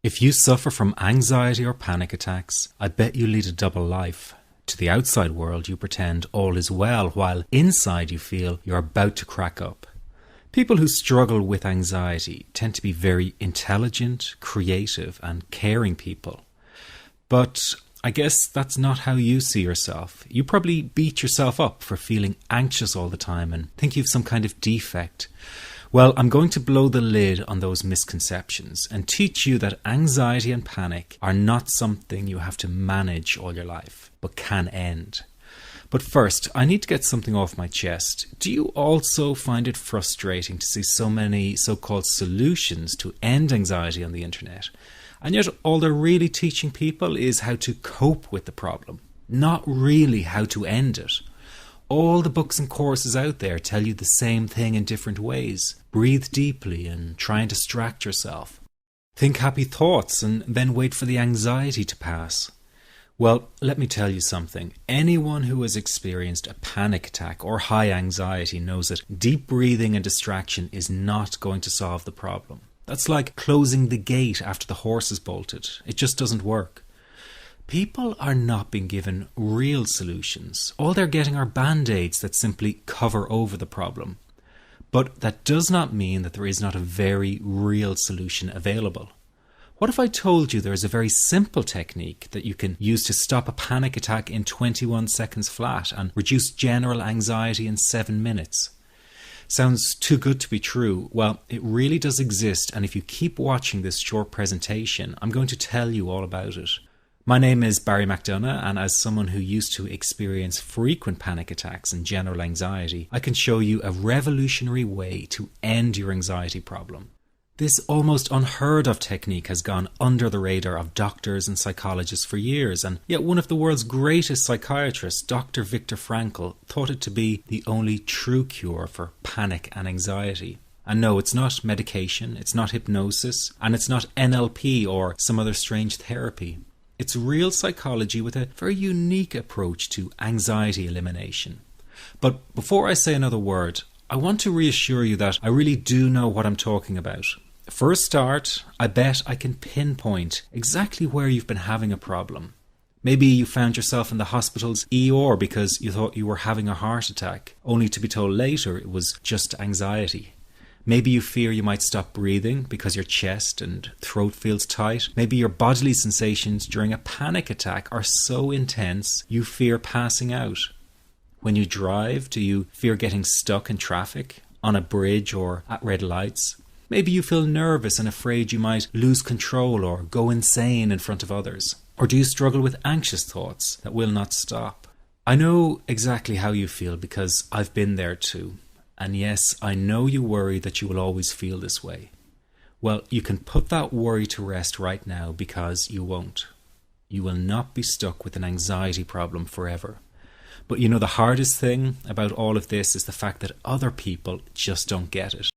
If you suffer from anxiety or panic attacks, I bet you lead a double life. To the outside world, you pretend all is well, while inside you feel you're about to crack up. People who struggle with anxiety tend to be very intelligent, creative, and caring people. But I guess that's not how you see yourself. You probably beat yourself up for feeling anxious all the time and think you've some kind of defect. Well, I'm going to blow the lid on those misconceptions and teach you that anxiety and panic are not something you have to manage all your life, but can end. But first, I need to get something off my chest. Do you also find it frustrating to see so many so-called solutions to end anxiety on the internet? And yet all they're really teaching people is how to cope with the problem, not really how to end it. All the books and courses out there tell you the same thing in different ways. Breathe deeply and try and distract yourself. Think happy thoughts and then wait for the anxiety to pass. Well, let me tell you something. Anyone who has experienced a panic attack or high anxiety knows that deep breathing and distraction is not going to solve the problem. That's like closing the gate after the horse has bolted. It just doesn't work. People are not being given real solutions. All they're getting are band-aids that simply cover over the problem. But that does not mean that there is not a very real solution available. What if I told you there is a very simple technique that you can use to stop a panic attack in 21 seconds flat and reduce general anxiety in 7 minutes? Sounds too good to be true. Well, it really does exist, and if you keep watching this short presentation, I'm going to tell you all about it. My name is Barry McDonough, and as someone who used to experience frequent panic attacks and general anxiety, I can show you a revolutionary way to end your anxiety problem. This almost unheard of technique has gone under the radar of doctors and psychologists for years, and yet one of the world's greatest psychiatrists, Dr. Viktor Frankl, thought it to be the only true cure for panic and anxiety. And no, it's not medication, it's not hypnosis, and it's not NLP or some other strange therapy. It's real psychology with a very unique approach to anxiety elimination. But before I say another word, I want to reassure you that I really do know what I'm talking about. For a start, I bet I can pinpoint exactly where you've been having a problem. Maybe you found yourself in the hospital's ER because you thought you were having a heart attack, only to be told later it was just anxiety. Maybe you fear you might stop breathing because your chest and throat feels tight. Maybe your bodily sensations during a panic attack are so intense you fear passing out. When you drive, do you fear getting stuck in traffic, on a bridge or at red lights? Maybe you feel nervous and afraid you might lose control or go insane in front of others. Or do you struggle with anxious thoughts that will not stop? I know exactly how you feel because I've been there too. And yes, I know you worry that you will always feel this way. Well, you can put that worry to rest right now because you won't. You will not be stuck with an anxiety problem forever. But you know, the hardest thing about all of this is the fact that other people just don't get it.